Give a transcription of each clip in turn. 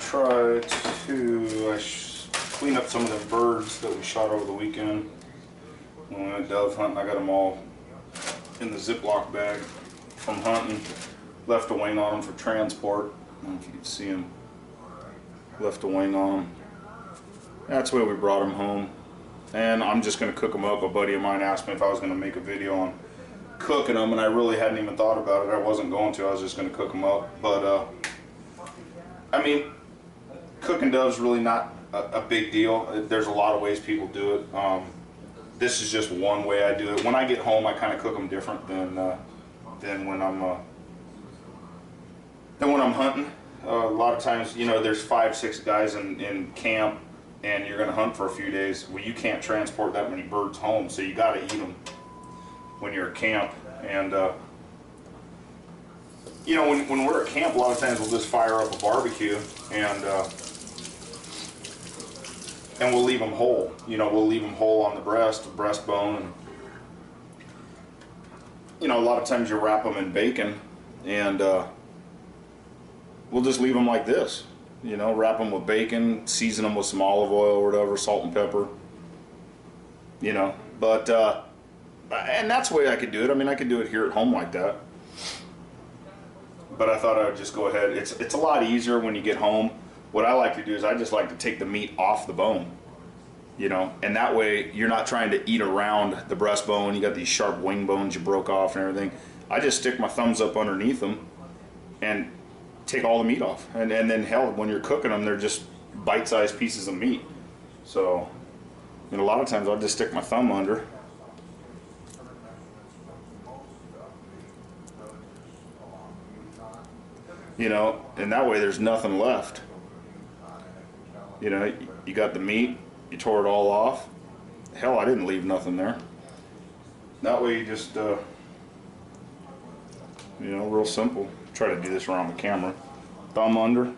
try to clean up some of the birds that we shot over the weekend. When we went dove hunting, I got them all in the Ziploc bag from hunting. Left a wing on them for transport. I don't know if you can see them. Left a wing on them. That's where we brought them home. And I'm just going to cook them up. A buddy of mine asked me if I was going to make a video on cooking them, and I really hadn't even thought about it. I wasn't going to. I was just going to cook them up. But, I mean, cooking dove's really not a big deal. There's a lot of ways people do it. This is just one way I do it. When I get home, I kind of cook them different than when I'm hunting. A lot of times, you know, there's 5, 6 guys in camp, and you're going to hunt for a few days. Well, you can't transport that many birds home, so you got to eat them when you're at camp. And you know, when we're at camp, a lot of times we'll just fire up a barbecue and we'll leave them whole. You know, we'll leave them whole on the breastbone, and you know, a lot of times you wrap them in bacon, and we'll just leave them like this. You know, wrap them with bacon, season them with some olive oil or whatever, salt and pepper. You know, but and that's the way I could do it. I mean, I could do it here at home like that. But I thought I would just go ahead. It's a lot easier when you get home. What I like to do is I just like to take the meat off the bone, you know, and that way you're not trying to eat around the breastbone. You got these sharp wing bones you broke off and everything. I just stick my thumbs up underneath them and take all the meat off. And then hell, when you're cooking them, they're just bite-sized pieces of meat. So, I mean, a lot of times I'll just stick my thumb under. You know, and that way there's nothing left. You know, you got the meat, you tore it all off. Hell, I didn't leave nothing there. That way you just, you know, real simple. Try to do this around the camera. Thumb under.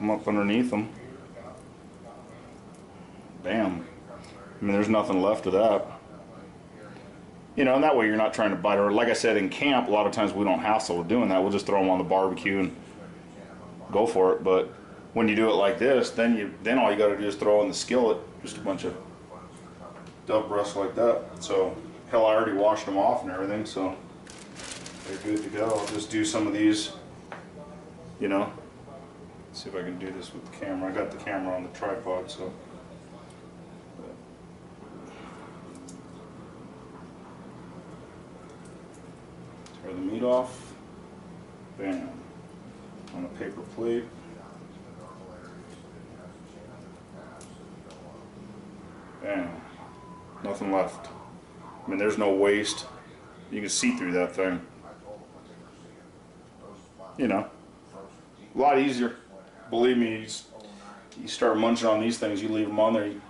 I'm up underneath them. Bam. I mean, there's nothing left of that. You know, and that way you're not trying to bite, or like I said, in camp, a lot of times we don't hassle with doing that. We'll just throw them on the barbecue and go for it. But when you do it like this, then all you got to do is throw in the skillet just a bunch of dove breasts like that. So, hell, I already washed them off and everything, so they're good to go. I'll just do some of these, you know. Let's see if I can do this with the camera. I got the camera on the tripod, so. Tear the meat off. Bam. On a paper plate. Bam. Nothing left. I mean, there's no waste. You can see through that thing. You know, a lot easier. Believe me, you start munching on these things, you leave them on there, you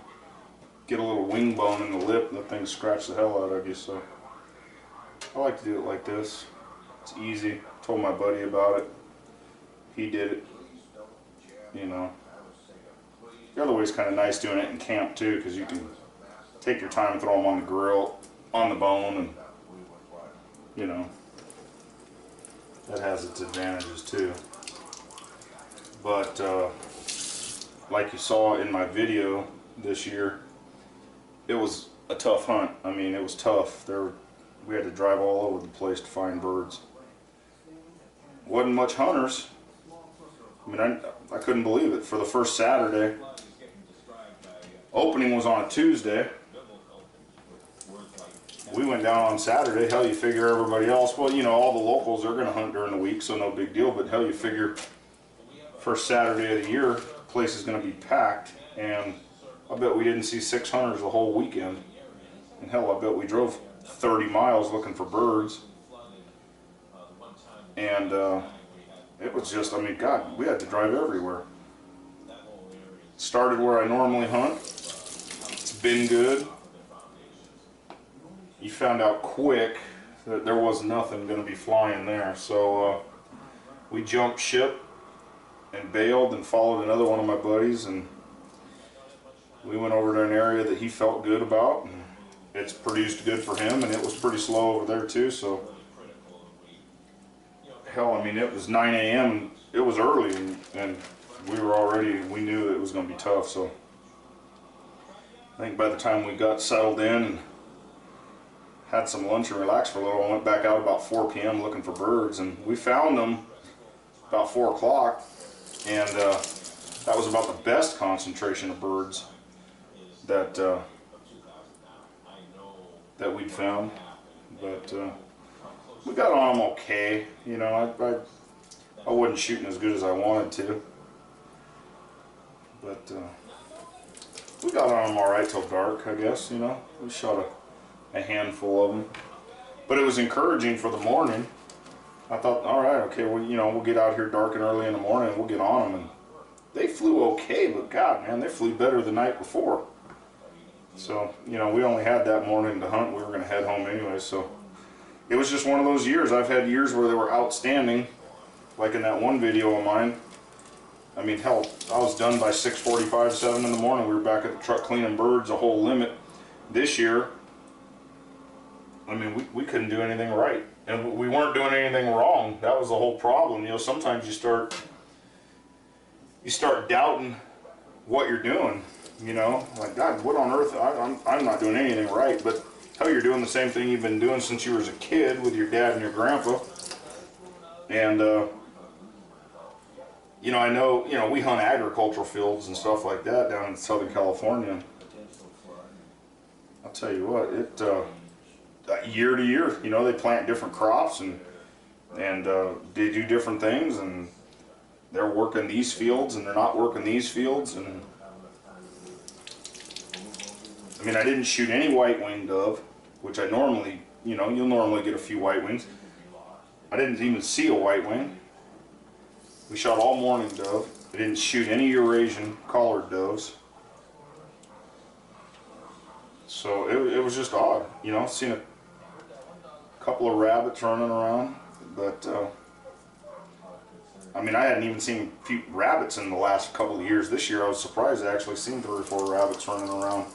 get a little wing bone in the lip, and the thing scratches the hell out of you. So I like to do it like this. It's easy. Told my buddy about it. He did it. You know, the other way is kind of nice doing it in camp too, because you can take your time and throw them on the grill, on the bone, and you know, that has its advantages too. But like you saw in my video this year, it was a tough hunt. I mean, it was tough. We had to drive all over the place to find birds. Wasn't much hunters. I mean, I couldn't believe it. For the first Saturday, opening was on a Tuesday. We went down on Saturday. Hell, you figure everybody else, well, you know, all the locals are going to hunt during the week, so no big deal. But hell, you figure first Saturday of the year, the place is going to be packed. And I bet we didn't see 6 hunters the whole weekend. And hell, I bet we drove 30 miles looking for birds. And it was just, I mean, God, we had to drive everywhere. Started where I normally hunt. It's been good. You found out quick that there was nothing going to be flying there. So we jumped ship and bailed and followed another one of my buddies, and we went over to an area that he felt good about. And it's produced good for him, and it was pretty slow over there too. So hell, I mean, it was 9 a.m. It was early, and we knew that it was going to be tough. So I think by the time we got settled in and had some lunch and relaxed for a little, I went back out about 4 p.m. looking for birds, and we found them about 4 o'clock, and that was about the best concentration of birds that we'd found. But we got on them okay, you know. I wasn't shooting as good as I wanted to, but we got on them all right till dark, I guess. You know, we shot a handful of them, but it was encouraging for the morning. I thought, all right, okay, well, you know, we'll get out here dark and early in the morning, and we'll get on them, and they flew okay, but God, man, they flew better the night before. So, you know, we only had that morning to hunt. We were going to head home anyway, so it was just one of those years. I've had years where they were outstanding, like in that one video of mine. I mean, hell, I was done by 6:45, 7 in the morning. We were back at the truck cleaning birds a whole limit. This year, I mean, we couldn't do anything right. And we weren't doing anything wrong. That was the whole problem. You know, sometimes you start doubting what you're doing. You know, like, God, what on earth? I'm not doing anything right. But hell, you're doing the same thing you've been doing since you were a kid with your dad and your grandpa. And you know, I know, you know, we hunt agricultural fields and stuff like that down in Southern California. I'll tell you what, it year to year, you know, they plant different crops and they do different things, and they're working these fields and they're not working these fields. And I mean, I didn't shoot any white-winged dove, which I normally, you know, you'll normally get a few white wings. I didn't even see a white wing. We shot all mourning dove. I didn't shoot any Eurasian collared doves. So it was just odd, you know. Seen a couple of rabbits running around, but I mean, I hadn't even seen a few rabbits in the last couple of years. This year I was surprised I actually seen 3 or 4 rabbits running around.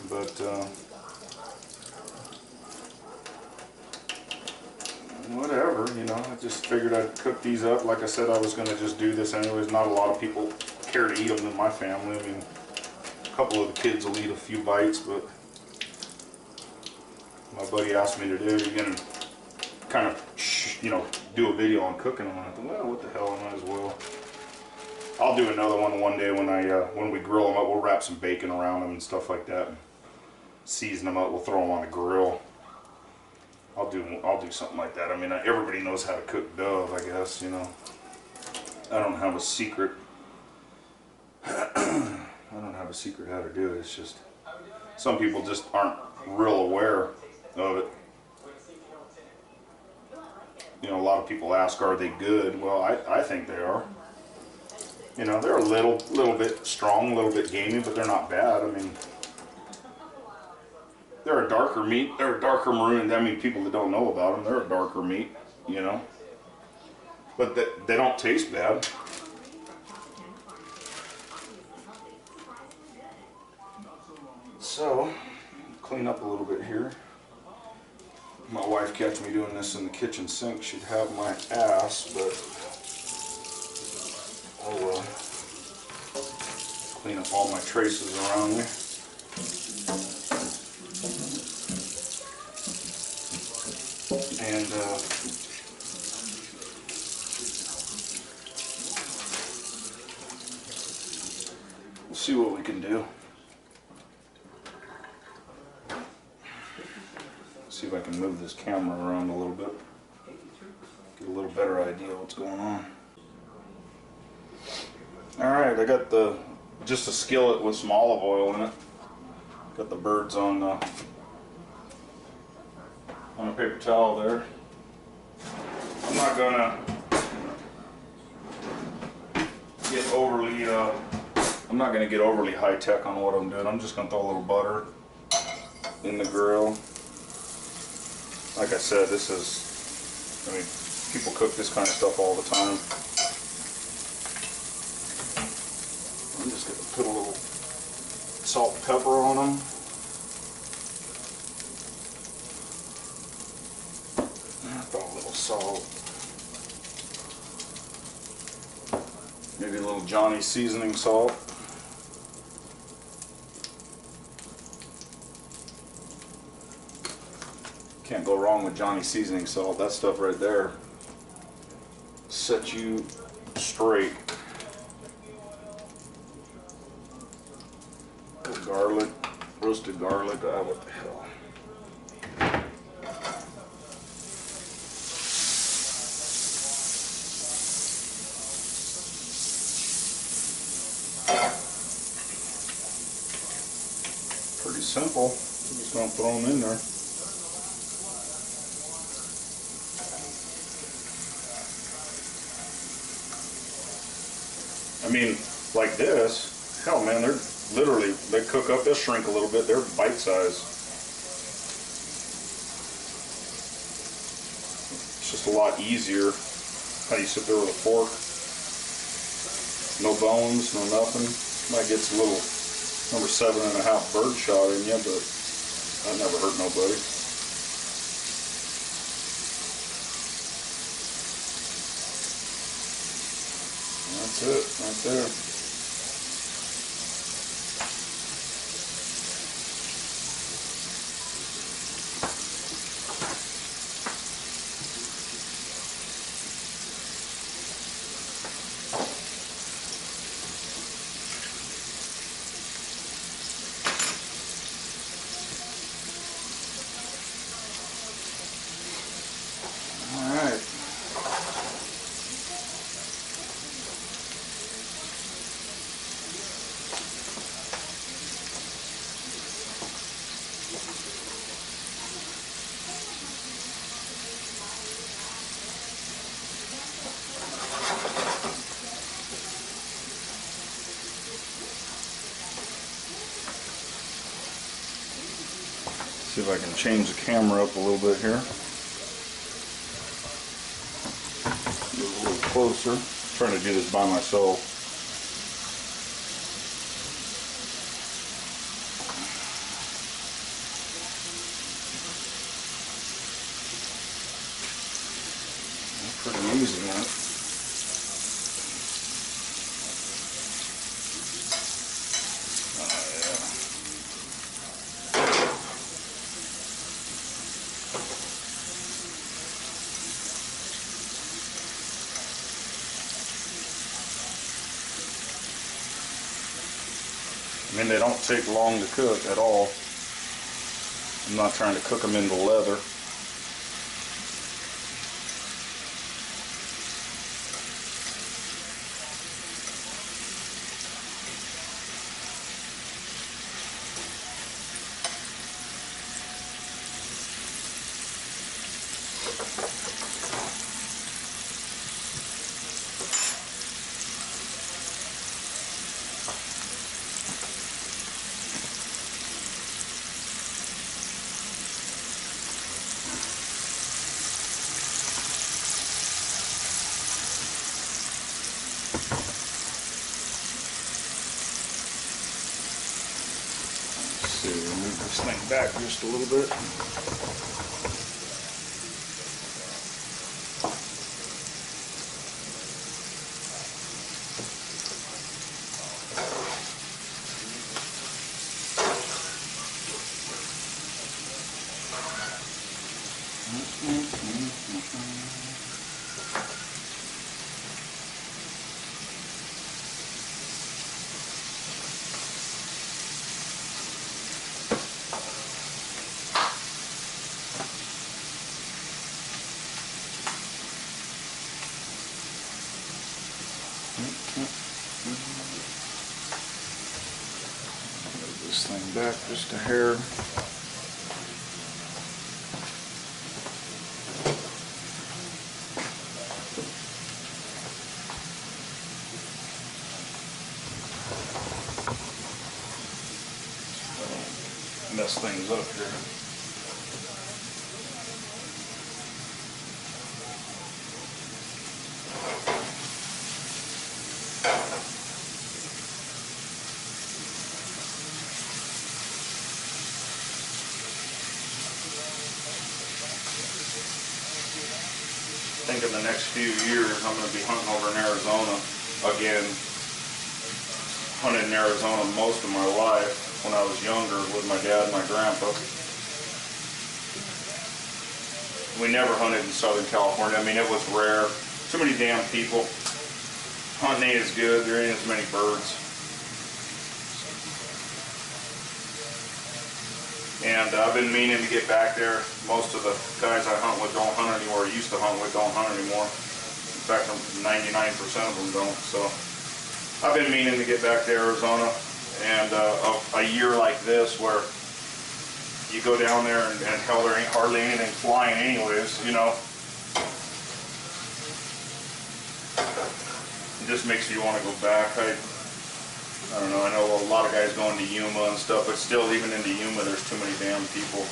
But whatever, you know, I just figured I'd cook these up. Like I said, I was going to just do this anyways. Not a lot of people care to eat them in my family. I mean, a couple of the kids will eat a few bites, but my buddy asked me to do, you're going to kind of, you know, do a video on cooking them. And I thought, well, what the hell, I might as well. I'll do another one day when we grill them up. We'll wrap some bacon around them and stuff like that. And season them up. We'll throw them on the grill. I'll do something like that. I mean, everybody knows how to cook dove, I guess, you know. I don't have a secret. I don't have a secret how to do it. It's just some people just aren't real aware of it. You know, a lot of people ask, are they good? Well, I think they are. You know, they're a little bit strong, a little bit gamey, but they're not bad. I mean, they're a darker meat. They're a darker maroon. I mean, people that don't know about them, they're a darker meat, you know. But they don't taste bad. So, clean up a little bit here. My wife catch me doing this in the kitchen sink. She'd have my ass, but I'll clean up all my traces around me. And we'll see what we can do. See if I can move this camera around a little bit. Get a little better idea what's going on. Alright, I got just a skillet with some olive oil in it. Got the birds on a paper towel there. I'm not gonna get overly high tech on what I'm doing. I'm just gonna throw a little butter in the grill. Like I said, this is, I mean, people cook this kind of stuff all the time. I'm just gonna put a little salt and pepper on them. Throw a little salt Johnny seasoning salt. Can't go wrong with Johnny seasoning salt. That stuff right there sets you straight. Garlic, roasted garlic. What the hell? Pretty simple. Just gonna throw them in there. I mean, like this, hell man, they're literally, they cook up, they'll shrink a little bit, they're bite size. It's just a lot easier how you sit there with a fork. No bones, no nothing. Might get a little number 7.5 bird shot in you, but that never hurt nobody. That's it, right there. All right. See if I can change the camera up a little bit here. Get a little closer. I'm trying to do this by myself. Pretty easy, man. I mean, they don't take long to cook at all. I'm not trying to cook them into leather. So move this thing back just a little bit. Move this thing back just a hair. Mess things up here. I think in the next few years I'm going to be hunting over in Arizona again, hunted in Arizona most of my life when I was younger with my dad and my grandpa. We never hunted in Southern California. I mean, it was rare. Too many damn people. Hunting ain't as good. There ain't as many birds. And I've been meaning to get back there. Most of the guys I hunt with don't hunt anymore, or used to hunt with don't hunt anymore. In fact, 99% of them don't. So I've been meaning to get back to Arizona. And a year like this where you go down there and hell, there ain't hardly anything flying anyways, you know. It just makes you want to go back. I don't know, I know a lot of guys going to Yuma and stuff, but still, even into Yuma, there's too many damn people.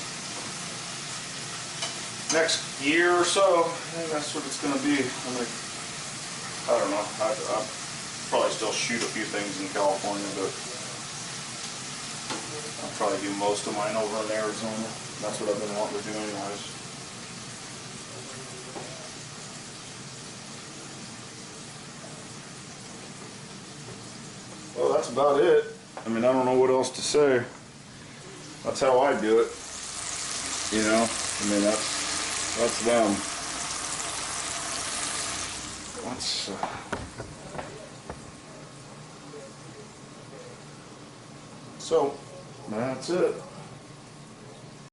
Next year or so, I think that's what it's going to be. I don't know, I'll probably still shoot a few things in California, but I'll probably do most of mine over in Arizona. That's what I've been wanting to do anyways. Well, that's about it. I mean, I don't know what else to say. That's how I do it. You know, I mean, that's them. So, that's it.